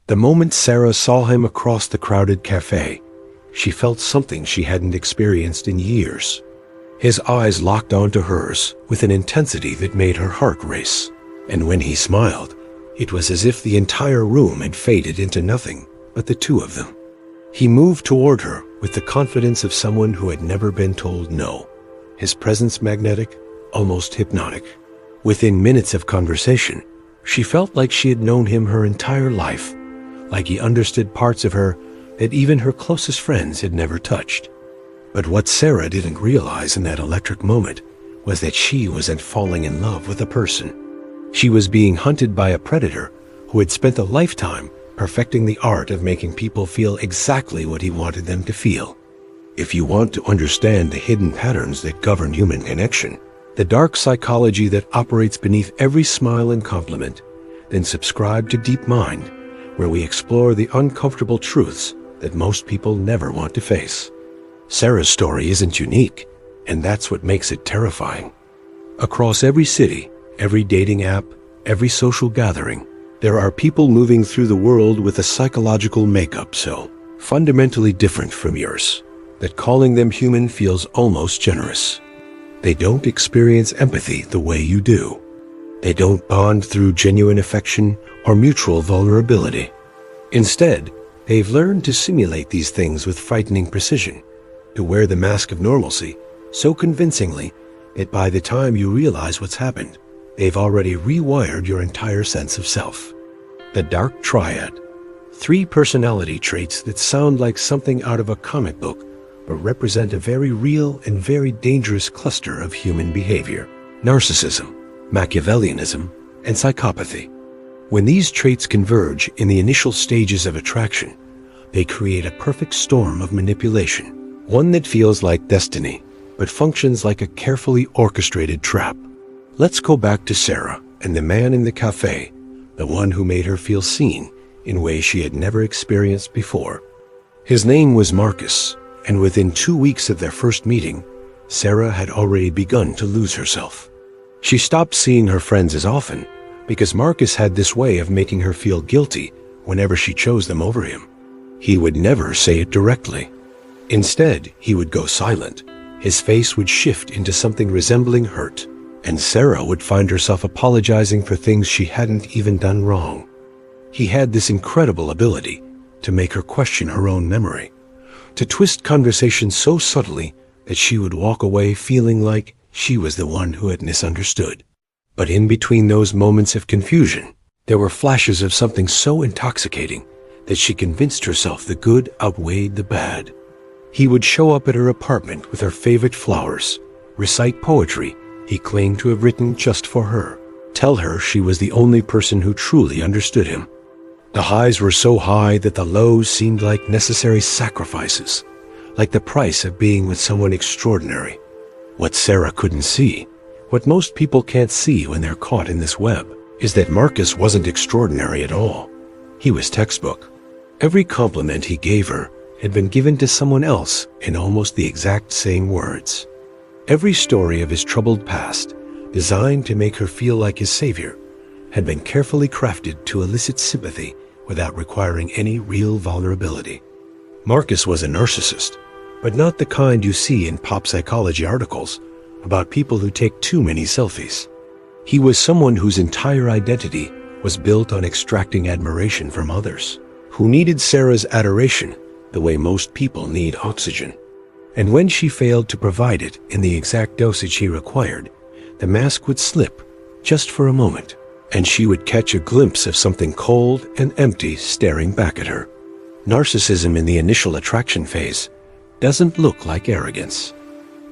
The moment Sarah saw him across the crowded cafe, she felt something she hadn't experienced in years. His eyes locked onto hers with an intensity that made her heart race. And when he smiled, it was as if the entire room had faded into nothing but the two of them. He moved toward her with the confidence of someone who had never been told no. His presence magnetic, almost hypnotic. Within minutes of conversation, she felt like she had known him her entire life, like he understood parts of her that even her closest friends had never touched. But what Sarah didn't realize in that electric moment was that she wasn't falling in love with a person. She was being hunted by a predator who had spent a lifetime perfecting the art of making people feel exactly what he wanted them to feel. If you want to understand the hidden patterns that govern human connection, the dark psychology that operates beneath every smile and compliment, then subscribe to Deep Mind, where we explore the uncomfortable truths that most people never want to face. Sarah's story isn't unique, and that's what makes it terrifying. Across every city, every dating app, every social gathering, there are people moving through the world with a psychological makeup so fundamentally different from yours that calling them human feels almost generous. They don't experience empathy the way you do. They don't bond through genuine affection or mutual vulnerability. Instead, they've learned to simulate these things with frightening precision, to wear the mask of normalcy so convincingly that by the time you realize what's happened, they've already rewired your entire sense of self. The Dark Triad. 3 personality traits that sound like something out of a comic book, but represent a very real and very dangerous cluster of human behavior: narcissism, Machiavellianism, and psychopathy. When these traits converge in the initial stages of attraction, they create a perfect storm of manipulation, one that feels like destiny, but functions like a carefully orchestrated trap. Let's go back to Sarah and the man in the cafe, the one who made her feel seen in ways she had never experienced before. His name was Marcus, and within 2 weeks of their first meeting, Sarah had already begun to lose herself. She stopped seeing her friends as often because Marcus had this way of making her feel guilty whenever she chose them over him. He would never say it directly. Instead, he would go silent. His face would shift into something resembling hurt, and Sarah would find herself apologizing for things she hadn't even done wrong. He had this incredible ability to make her question her own memory, to twist conversation so subtly that she would walk away feeling like she was the one who had misunderstood. But in between those moments of confusion, there were flashes of something so intoxicating that she convinced herself the good outweighed the bad. He would show up at her apartment with her favorite flowers, recite poetry he claimed to have written just for her, tell her she was the only person who truly understood him. The highs were so high that the lows seemed like necessary sacrifices, like the price of being with someone extraordinary. What Sarah couldn't see, what most people can't see when they're caught in this web, is that Marcus wasn't extraordinary at all. He was textbook. Every compliment he gave her had been given to someone else in almost the exact same words. Every story of his troubled past, designed to make her feel like his savior, had been carefully crafted to elicit sympathy without requiring any real vulnerability. Marcus was a narcissist, but not the kind you see in pop psychology articles about people who take too many selfies. He was someone whose entire identity was built on extracting admiration from others, who needed Sarah's adoration the way most people need oxygen. And when she failed to provide it in the exact dosage he required, the mask would slip just for a moment, and she would catch a glimpse of something cold and empty staring back at her. Narcissism in the initial attraction phase doesn't look like arrogance.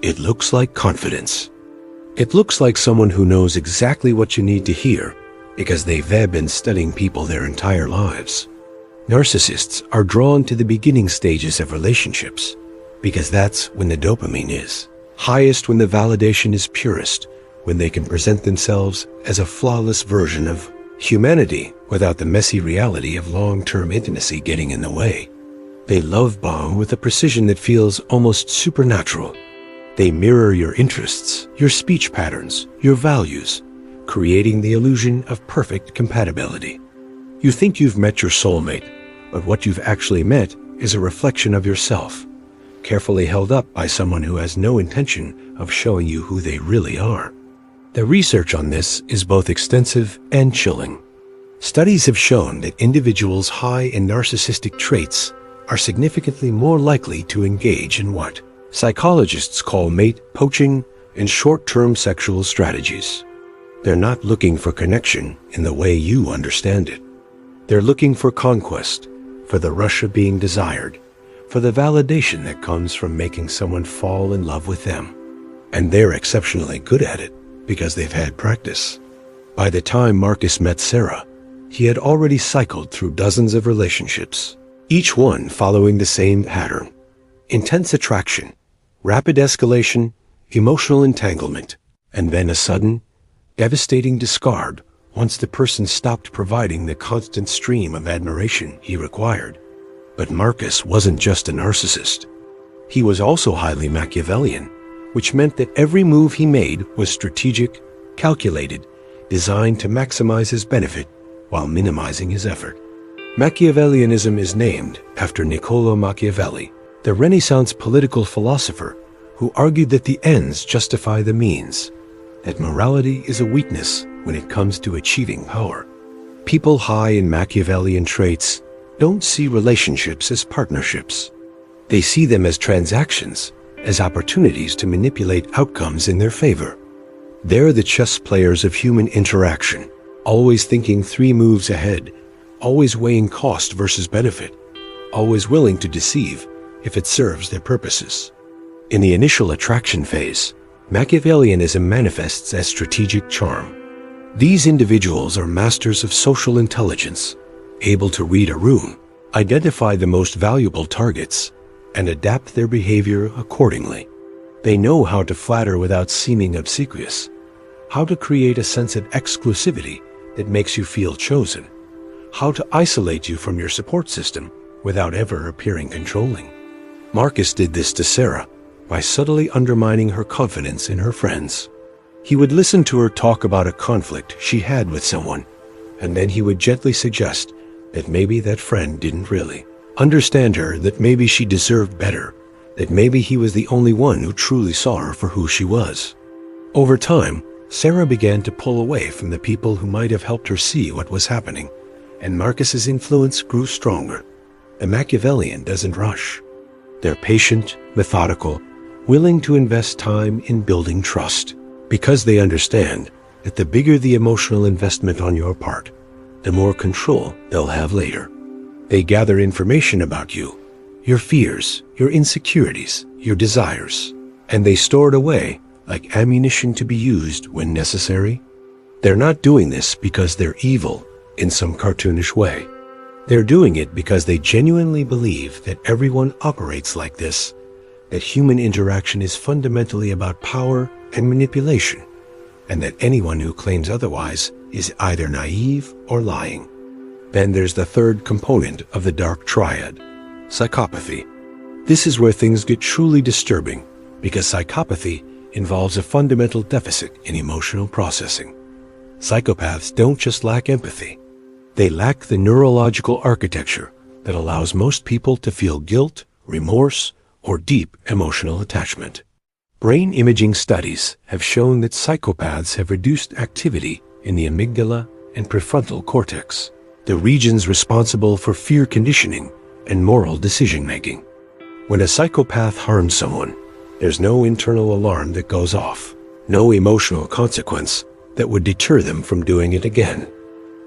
It looks like confidence. It looks like someone who knows exactly what you need to hear because they've been studying people their entire lives. Narcissists are drawn to the beginning stages of relationships because that's when the dopamine is highest, when the validation is purest, when they can present themselves as a flawless version of humanity without the messy reality of long-term intimacy getting in the way. They love bomb with a precision that feels almost supernatural. They mirror your interests, your speech patterns, your values, creating the illusion of perfect compatibility. You think you've met your soulmate, but what you've actually met is a reflection of yourself, carefully held up by someone who has no intention of showing you who they really are. The research on this is both extensive and chilling. Studies have shown that individuals high in narcissistic traits are significantly more likely to engage in what psychologists call mate poaching and short-term sexual strategies. They're not looking for connection in the way you understand it. They're looking for conquest, for the rush of being desired, for the validation that comes from making someone fall in love with them. And they're exceptionally good at it because they've had practice. By the time Marcus met Sarah, he had already cycled through dozens of relationships, each one following the same pattern: intense attraction, rapid escalation, emotional entanglement, and then a sudden, devastating discard once the person stopped providing the constant stream of admiration he required. But Marcus wasn't just a narcissist. He was also highly Machiavellian, which meant that every move he made was strategic, calculated, designed to maximize his benefit while minimizing his effort. Machiavellianism is named after Niccolò Machiavelli, the Renaissance political philosopher who argued that the ends justify the means, that morality is a weakness when it comes to achieving power. People high in Machiavellian traits don't see relationships as partnerships. They see them as transactions, as opportunities to manipulate outcomes in their favor. They're the chess players of human interaction, always thinking 3 moves ahead, always weighing cost versus benefit, always willing to deceive if it serves their purposes. In the initial attraction phase, Machiavellianism manifests as strategic charm. These individuals are masters of social intelligence, able to read a room, identify the most valuable targets, and adapt their behavior accordingly. They know how to flatter without seeming obsequious, how to create a sense of exclusivity that makes you feel chosen, how to isolate you from your support system without ever appearing controlling. Marcus did this to Sarah by subtly undermining her confidence in her friends. He would listen to her talk about a conflict she had with someone, and then he would gently suggest that maybe that friend didn't really understand her, that maybe she deserved better, that maybe he was the only one who truly saw her for who she was. Over time, Sarah began to pull away from the people who might have helped her see what was happening, and Marcus's influence grew stronger. The Machiavellian doesn't rush. They're patient, methodical, willing to invest time in building trust, because they understand that the bigger the emotional investment on your part, the more control they'll have later. They gather information about you, your fears, your insecurities, your desires, and they store it away like ammunition to be used when necessary. They're not doing this because they're evil in some cartoonish way. They're doing it because they genuinely believe that everyone operates like this, that human interaction is fundamentally about power and manipulation, and that anyone who claims otherwise is either naive or lying. Then there's the third component of the dark triad, psychopathy. This is where things get truly disturbing, because psychopathy involves a fundamental deficit in emotional processing. Psychopaths don't just lack empathy. They lack the neurological architecture that allows most people to feel guilt, remorse, or deep emotional attachment. Brain imaging studies have shown that psychopaths have reduced activity in the amygdala and prefrontal cortex, the regions responsible for fear conditioning and moral decision-making. When a psychopath harms someone, there's no internal alarm that goes off, no emotional consequence that would deter them from doing it again.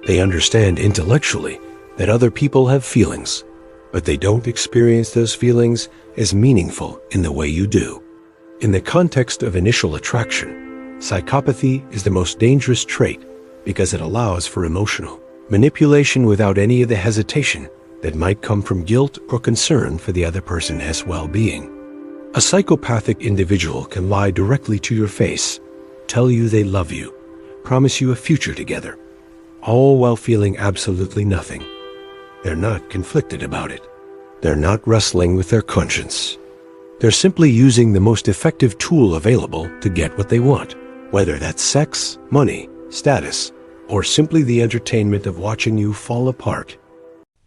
They understand intellectually that other people have feelings, but they don't experience those feelings as meaningful in the way you do. In the context of initial attraction, psychopathy is the most dangerous trait because it allows for emotional manipulation without any of the hesitation that might come from guilt or concern for the other person's well-being. A psychopathic individual can lie directly to your face, tell you they love you, promise you a future together, all while feeling absolutely nothing. They're not conflicted about it. They're not wrestling with their conscience. They're simply using the most effective tool available to get what they want, whether that's sex, money, status, or simply the entertainment of watching you fall apart.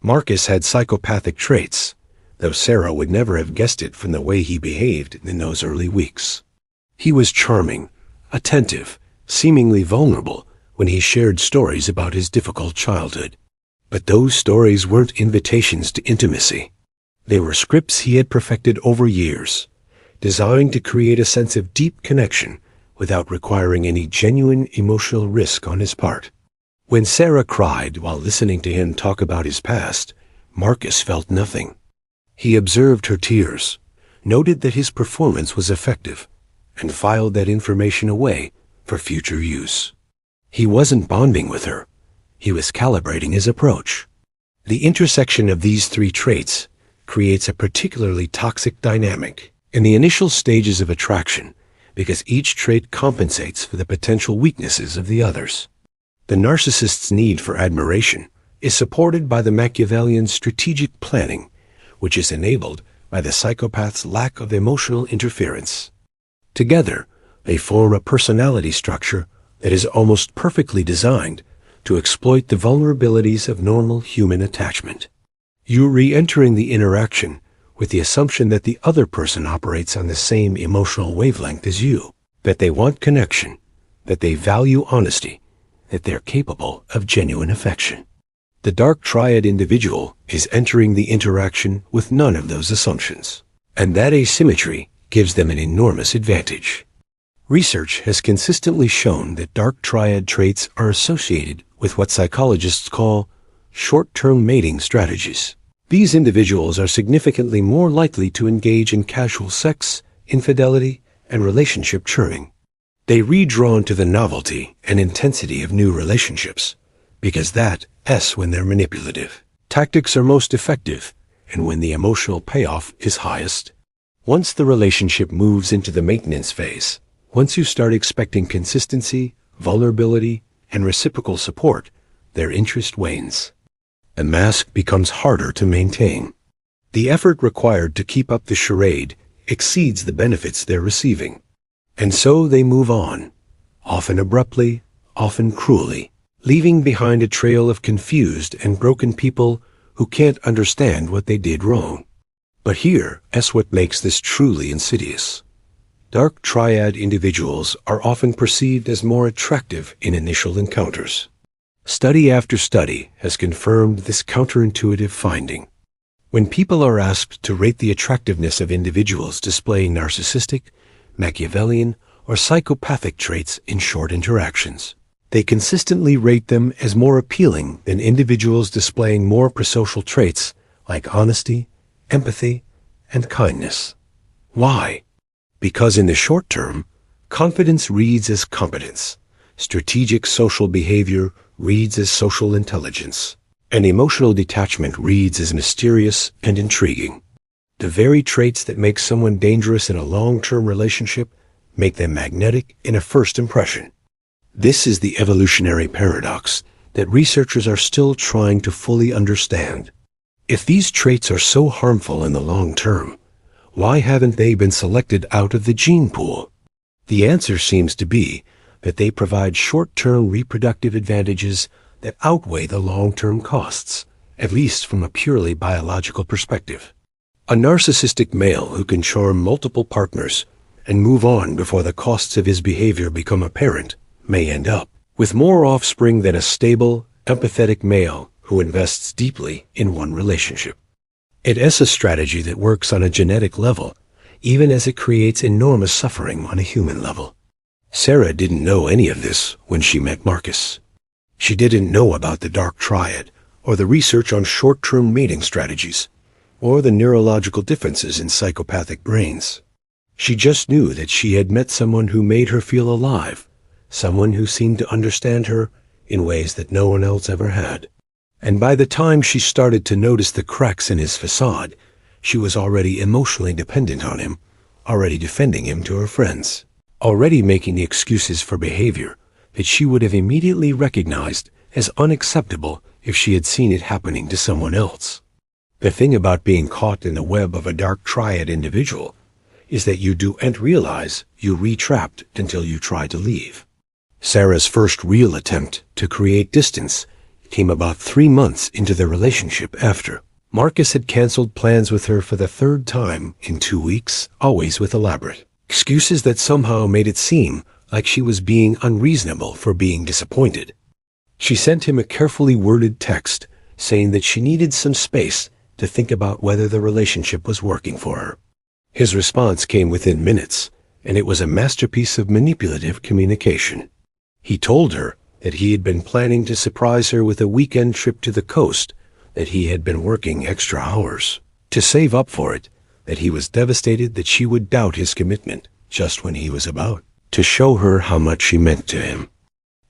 Marcus had psychopathic traits, though Sarah would never have guessed it from the way he behaved in those early weeks. He was charming, attentive, seemingly vulnerable when he shared stories about his difficult childhood. But those stories weren't invitations to intimacy. They were scripts he had perfected over years, designed to create a sense of deep connection without requiring any genuine emotional risk on his part. When Sarah cried while listening to him talk about his past, Marcus felt nothing. He observed her tears, noted that his performance was effective, and filed that information away for future use. He wasn't bonding with her. He was calibrating his approach. The intersection of these three traits creates a particularly toxic dynamic in the initial stages of attraction because each trait compensates for the potential weaknesses of the others. The narcissist's need for admiration is supported by the Machiavellian strategic planning, which is enabled by the psychopath's lack of emotional interference. Together, they form a personality structure that is almost perfectly designed to exploit the vulnerabilities of normal human attachment. You're re-entering the interaction with the assumption that the other person operates on the same emotional wavelength as you, that they want connection, that they value honesty, that they're capable of genuine affection. The dark triad individual is entering the interaction with none of those assumptions, and that asymmetry gives them an enormous advantage. Research has consistently shown that dark triad traits are associated with what psychologists call short-term mating strategies. These individuals are significantly more likely to engage in casual sex, infidelity, and relationship churning. They read drawn to the novelty and intensity of new relationships, because that's when they're manipulative. Tactics are most effective, and when the emotional payoff is highest. Once the relationship moves into the maintenance phase, once you start expecting consistency, vulnerability, and reciprocal support, their interest wanes. A mask becomes harder to maintain. The effort required to keep up the charade exceeds the benefits they're receiving. And so they move on, often abruptly, often cruelly, leaving behind a trail of confused and broken people who can't understand what they did wrong. But here's what makes this truly insidious. Dark triad individuals are often perceived as more attractive in initial encounters. Study after study has confirmed this counterintuitive finding. When people are asked to rate the attractiveness of individuals displaying narcissistic, Machiavellian, or psychopathic traits in short interactions, they consistently rate them as more appealing than individuals displaying more prosocial traits like honesty, empathy, and kindness. Why? Because in the short term, confidence reads as competence, strategic social behavior reads as social intelligence, and emotional detachment reads as mysterious and intriguing. The very traits that make someone dangerous in a long-term relationship make them magnetic in a first impression. This is the evolutionary paradox that researchers are still trying to fully understand. If these traits are so harmful in the long term, why haven't they been selected out of the gene pool? The answer seems to be that they provide short-term reproductive advantages that outweigh the long-term costs, at least from a purely biological perspective. A narcissistic male who can charm multiple partners and move on before the costs of his behavior become apparent may end up with more offspring than a stable, empathetic male who invests deeply in one relationship. It is a strategy that works on a genetic level, even as it creates enormous suffering on a human level. Sarah didn't know any of this when she met Marcus. She didn't know about the dark triad, or the research on short-term mating strategies, or the neurological differences in psychopathic brains. She just knew that she had met someone who made her feel alive, someone who seemed to understand her in ways that no one else ever had. And by the time she started to notice the cracks in his facade, she was already emotionally dependent on him, already defending him to her friends, already making the excuses for behavior that she would have immediately recognized as unacceptable if she had seen it happening to someone else. The thing about being caught in the web of a dark triad individual is that you don't realize you re-trapped until you try to leave. Sarah's first real attempt to create distance came about 3 months into their relationship after Marcus had canceled plans with her for the third time in 2 weeks, always with elaborate excuses that somehow made it seem like she was being unreasonable for being disappointed. She sent him a carefully worded text saying that she needed some space to think about whether the relationship was working for her. His response came within minutes, and it was a masterpiece of manipulative communication. He told her that he had been planning to surprise her with a weekend trip to the coast, that he had been working extra hours to save up for it, that he was devastated that she would doubt his commitment just when he was about to show her how much she meant to him.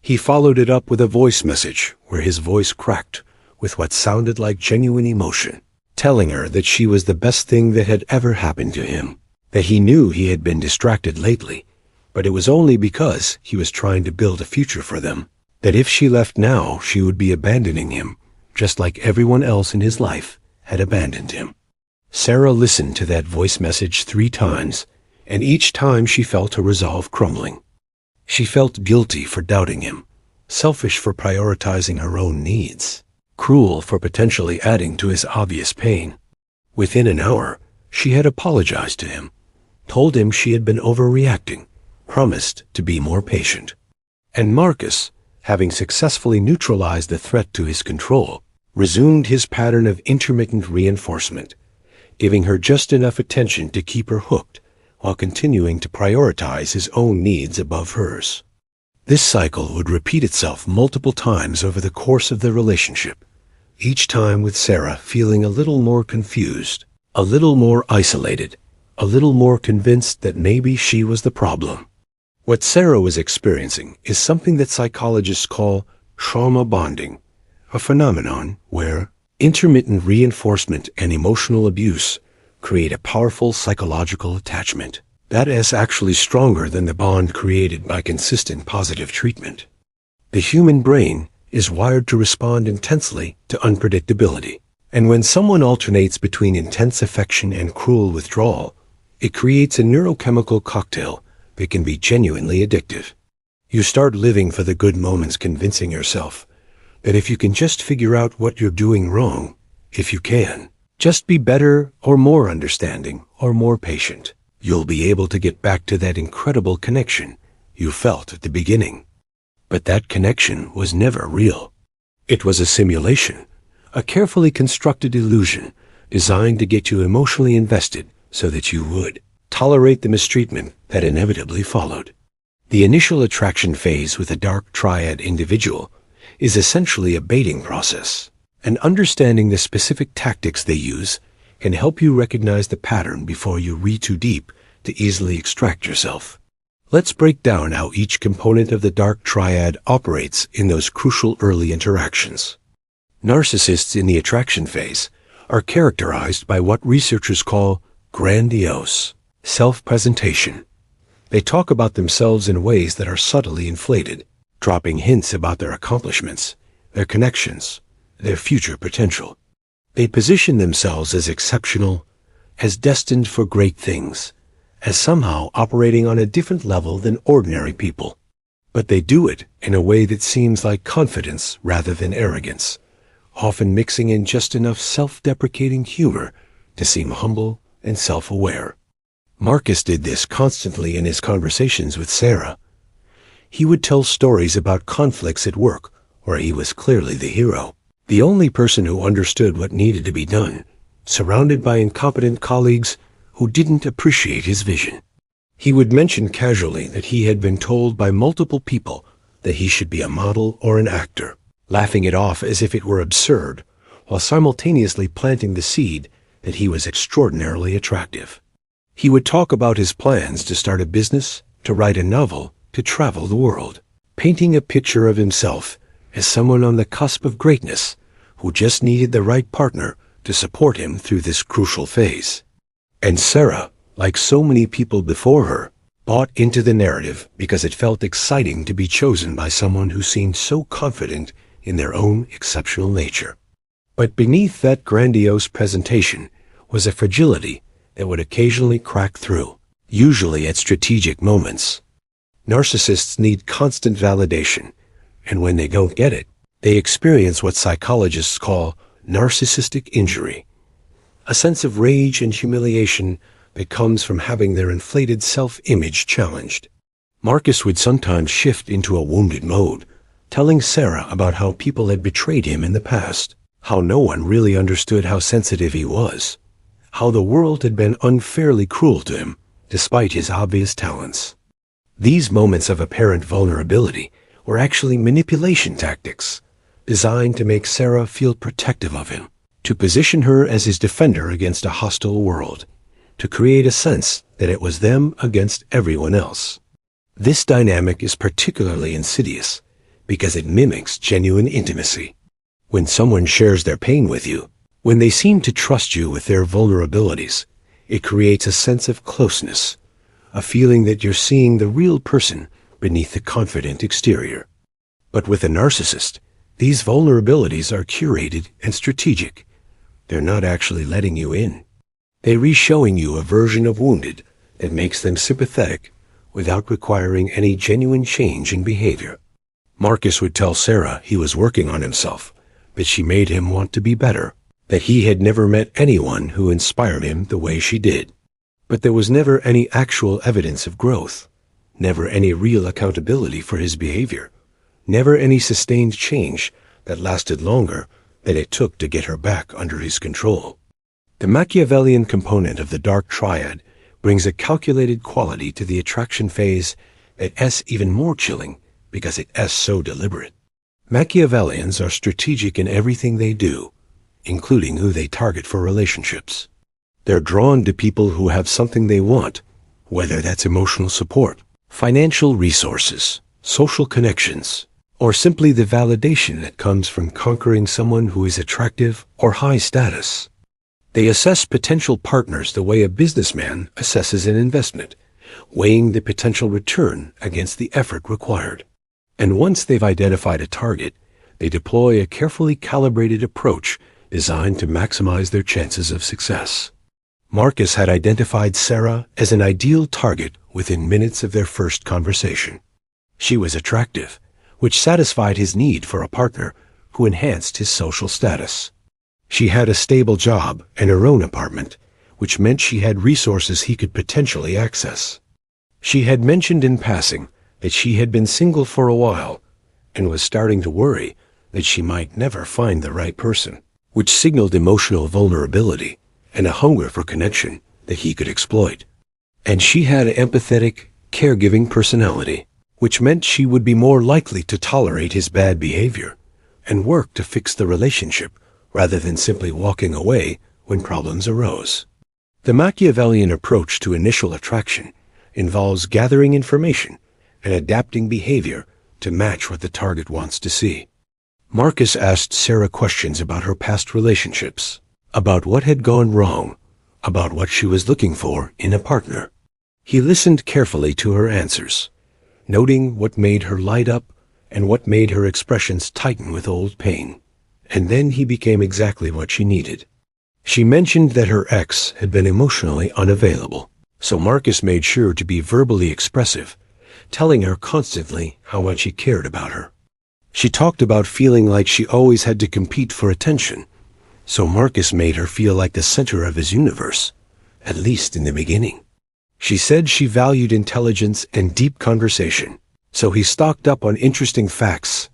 He followed it up with a voice message where his voice cracked with what sounded like genuine emotion, telling her that she was the best thing that had ever happened to him, that he knew he had been distracted lately, but it was only because he was trying to build a future for them, that if she left now, she would be abandoning him, just like everyone else in his life had abandoned him. Sarah listened to that voice message 3 times, and each time she felt her resolve crumbling. She felt guilty for doubting him, selfish for prioritizing her own needs, cruel for potentially adding to his obvious pain. Within an hour, she had apologized to him, told him she had been overreacting, promised to be more patient. And Marcus, having successfully neutralized the threat to his control, resumed his pattern of intermittent reinforcement, giving her just enough attention to keep her hooked while continuing to prioritize his own needs above hers. This cycle would repeat itself multiple times over the course of the relationship, each time with Sarah feeling a little more confused, a little more isolated, a little more convinced that maybe she was the problem. What Sarah was experiencing is something that psychologists call trauma bonding, a phenomenon where intermittent reinforcement and emotional abuse create a powerful psychological attachment that is actually stronger than the bond created by consistent positive treatment. The human brain is wired to respond intensely to unpredictability, and when someone alternates between intense affection and cruel withdrawal, it creates a neurochemical cocktail that can be genuinely addictive. You start living for the good moments, convincing yourself that if you can just figure out what you're doing wrong, if you can, just be better or more understanding or more patient, you'll be able to get back to that incredible connection you felt at the beginning. But that connection was never real. It was a simulation, a carefully constructed illusion designed to get you emotionally invested so that you would tolerate the mistreatment that inevitably followed. The initial attraction phase with a dark triad individual is essentially a baiting process, and understanding the specific tactics they use can help you recognize the pattern before you read too deep to easily extract yourself. Let's break down how each component of the dark triad operates in those crucial early interactions. Narcissists in the attraction phase are characterized by what researchers call grandiose self-presentation. They talk about themselves in ways that are subtly inflated, dropping hints about their accomplishments, their connections, their future potential. They position themselves as exceptional, as destined for great things, as somehow operating on a different level than ordinary people. But they do it in a way that seems like confidence rather than arrogance, often mixing in just enough self-deprecating humor to seem humble and self-aware. Marcus did this constantly in his conversations with Sarah. He would tell stories about conflicts at work where he was clearly the hero, the only person who understood what needed to be done, surrounded by incompetent colleagues who didn't appreciate his vision. He would mention casually that he had been told by multiple people that he should be a model or an actor, laughing it off as if it were absurd, while simultaneously planting the seed that he was extraordinarily attractive. He would talk about his plans to start a business, to write a novel, to travel the world, painting a picture of himself as someone on the cusp of greatness who just needed the right partner to support him through this crucial phase. And Sarah, like so many people before her, bought into the narrative because it felt exciting to be chosen by someone who seemed so confident in their own exceptional nature. But beneath that grandiose presentation was a fragility that would occasionally crack through, usually at strategic moments. Narcissists need constant validation, and when they don't get it, they experience what psychologists call narcissistic injury, a sense of rage and humiliation that comes from having their inflated self-image challenged. Marcus would sometimes shift into a wounded mode, telling Sarah about how people had betrayed him in the past, how no one really understood how sensitive he was, how the world had been unfairly cruel to him, despite his obvious talents. These moments of apparent vulnerability were actually manipulation tactics, designed to make Sarah feel protective of him, to position her as his defender against a hostile world, to create a sense that it was them against everyone else. This dynamic is particularly insidious because it mimics genuine intimacy. When someone shares their pain with you, when they seem to trust you with their vulnerabilities, it creates a sense of closeness, a feeling that you're seeing the real person beneath the confident exterior. But with a narcissist, these vulnerabilities are curated and strategic. They're not actually letting you in. They're re-showing you a version of wounded that makes them sympathetic without requiring any genuine change in behavior. Marcus would tell Sarah he was working on himself, but she made him want to be better, that he had never met anyone who inspired him the way she did. But there was never any actual evidence of growth, never any real accountability for his behavior, never any sustained change that lasted longer than it took to get her back under his control. The Machiavellian component of the dark triad brings a calculated quality to the attraction phase that's even more chilling because it's so deliberate. Machiavellians are strategic in everything they do, including who they target for relationships. They're drawn to people who have something they want, whether that's emotional support, financial resources, social connections, or simply the validation that comes from conquering someone who is attractive or high status. They assess potential partners the way a businessman assesses an investment, weighing the potential return against the effort required. And once they've identified a target, they deploy a carefully calibrated approach designed to maximize their chances of success. Marcus had identified Sarah as an ideal target within minutes of their first conversation. She was attractive, which satisfied his need for a partner who enhanced his social status. She had a stable job and her own apartment, which meant she had resources he could potentially access. She had mentioned in passing that she had been single for a while and was starting to worry that she might never find the right person, which signaled emotional vulnerability and a hunger for connection that he could exploit. And she had an empathetic, caregiving personality, which meant she would be more likely to tolerate his bad behavior and work to fix the relationship rather than simply walking away when problems arose. The Machiavellian approach to initial attraction involves gathering information and adapting behavior to match what the target wants to see. Marcus asked Sarah questions about her past relationships, about what had gone wrong, about what she was looking for in a partner. He listened carefully to her answers, noting what made her light up and what made her expressions tighten with old pain. And then he became exactly what she needed. She mentioned that her ex had been emotionally unavailable, so Marcus made sure to be verbally expressive, telling her constantly how much he cared about her. She talked about feeling like she always had to compete for attention, so Marcus made her feel like the center of his universe, at least in the beginning. She said she valued intelligence and deep conversation, so he stocked up on interesting facts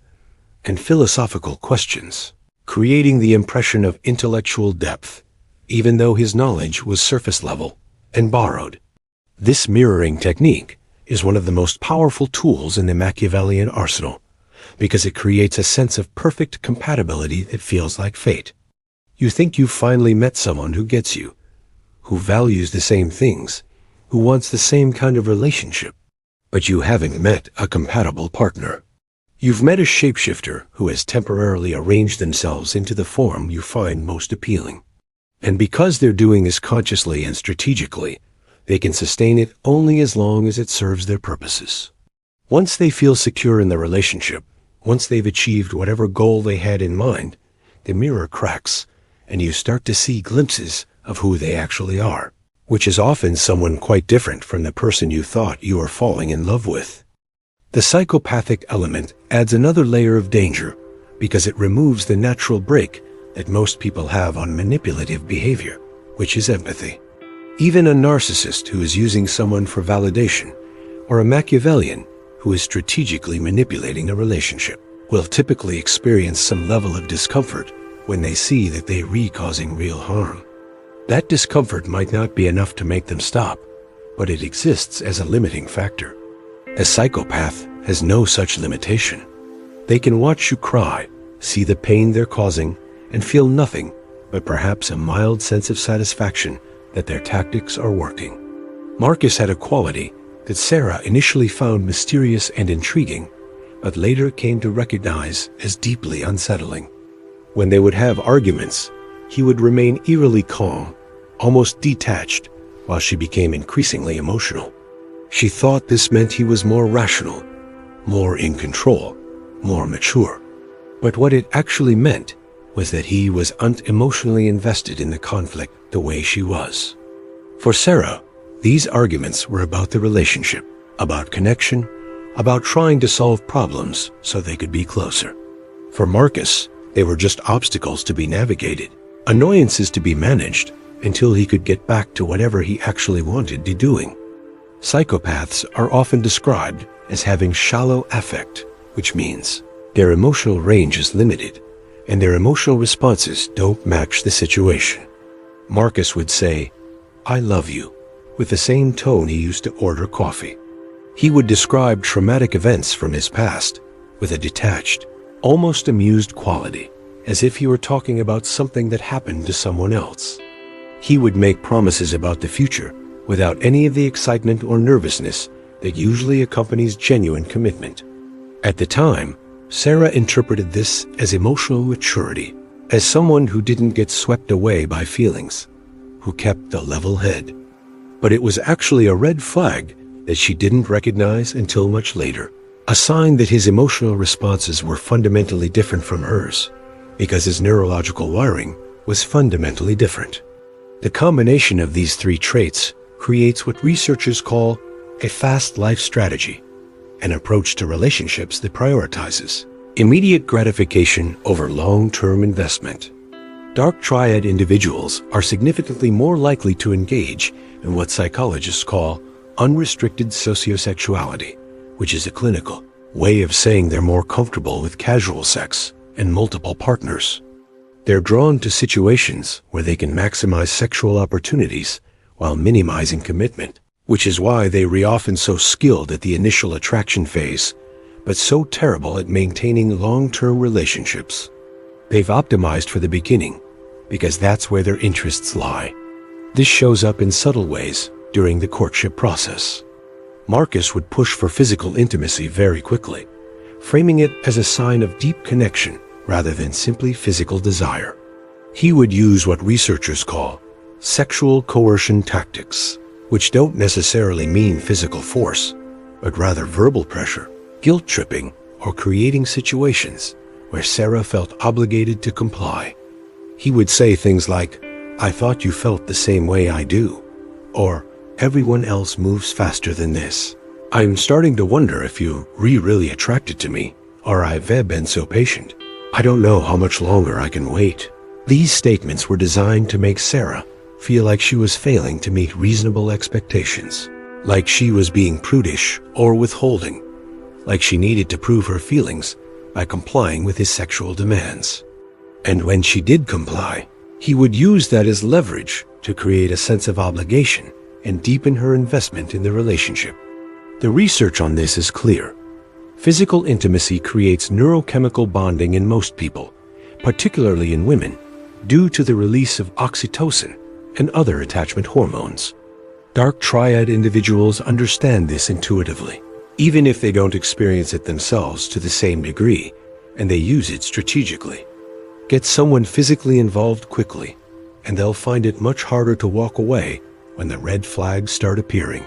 and philosophical questions, creating the impression of intellectual depth, even though his knowledge was surface level and borrowed. This mirroring technique is one of the most powerful tools in the Machiavellian arsenal, because it creates a sense of perfect compatibility that feels like fate. You think you've finally met someone who gets you, who values the same things, who wants the same kind of relationship, but you haven't met a compatible partner. You've met a shapeshifter who has temporarily arranged themselves into the form you find most appealing. And because they're doing this consciously and strategically, they can sustain it only as long as it serves their purposes. Once they feel secure in the relationship, once they've achieved whatever goal they had in mind, the mirror cracks, and you start to see glimpses of who they actually are, which is often someone quite different from the person you thought you were falling in love with. The psychopathic element adds another layer of danger because it removes the natural brake that most people have on manipulative behavior, which is empathy. Even a narcissist who is using someone for validation, or a Machiavellian who is strategically manipulating a relationship, will typically experience some level of discomfort when they see that they are causing real harm. That discomfort might not be enough to make them stop, but it exists as a limiting factor. A psychopath has no such limitation. They can watch you cry, see the pain they're causing, and feel nothing but perhaps a mild sense of satisfaction that their tactics are working. Marcus had a quality that Sarah initially found mysterious and intriguing, but later came to recognize as deeply unsettling. When they would have arguments, he would remain eerily calm, almost detached, while she became increasingly emotional. She thought this meant he was more rational, more in control, more mature. But what it actually meant was that he was unemotionally invested in the conflict the way she was. For Sarah, these arguments were about the relationship, about connection, about trying to solve problems so they could be closer. For Marcus, they were just obstacles to be navigated, annoyances to be managed, until he could get back to whatever he actually wanted to be doing. Psychopaths are often described as having shallow affect, which means their emotional range is limited, and their emotional responses don't match the situation. Marcus would say, "I love you," with the same tone he used to order coffee. He would describe traumatic events from his past with a detached, almost amused quality, as if he were talking about something that happened to someone else. He would make promises about the future without any of the excitement or nervousness that usually accompanies genuine commitment. At the time, Sarah interpreted this as emotional maturity, as someone who didn't get swept away by feelings, who kept a level head. But it was actually a red flag that she didn't recognize until much later, a sign that his emotional responses were fundamentally different from hers, because his neurological wiring was fundamentally different. The combination of these three traits creates what researchers call a fast life strategy, an approach to relationships that prioritizes immediate gratification over long-term investment. Dark Triad individuals are significantly more likely to engage in what psychologists call unrestricted sociosexuality, which is a clinical way of saying they're more comfortable with casual sex and multiple partners. They're drawn to situations where they can maximize sexual opportunities while minimizing commitment, which is why they are often so skilled at the initial attraction phase, but so terrible at maintaining long-term relationships. They've optimized for the beginning because that's where their interests lie. This shows up in subtle ways during the courtship process. Marcus would push for physical intimacy very quickly, framing it as a sign of deep connection rather than simply physical desire. He would use what researchers call sexual coercion tactics, which don't necessarily mean physical force, but rather verbal pressure, guilt-tripping, or creating situations where Sarah felt obligated to comply. He would say things like, "I thought you felt the same way I do," or "Everyone else moves faster than this. I'm starting to wonder if you really attracted to me, or I've been so patient. I don't know how much longer I can wait." These statements were designed to make Sarah feel like she was failing to meet reasonable expectations, like she was being prudish or withholding, like she needed to prove her feelings by complying with his sexual demands. And when she did comply, he would use that as leverage to create a sense of obligation and deepen her investment in the relationship. The research on this is clear. Physical intimacy creates neurochemical bonding in most people, particularly in women, due to the release of oxytocin and other attachment hormones. Dark Triad individuals understand this intuitively, even if they don't experience it themselves to the same degree, and they use it strategically. Get someone physically involved quickly, and they'll find it much harder to walk away when the red flags start appearing.